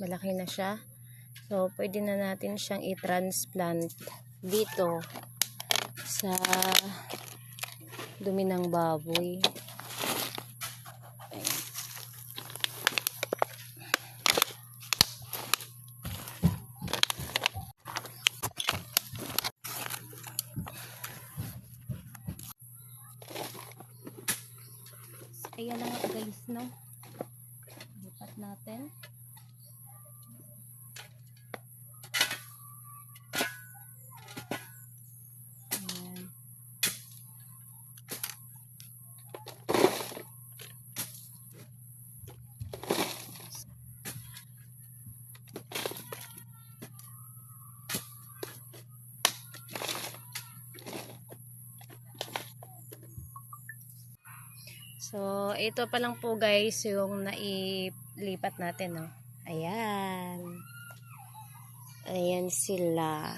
malaki na siya. So, pwede na natin siyang i-transplant dito sa dumi ng baboy. Ayan na nga guys, no? Lipat natin. Ayan. So, ito pa lang po guys yung nailipat natin, no? Ayan. Ayan sila.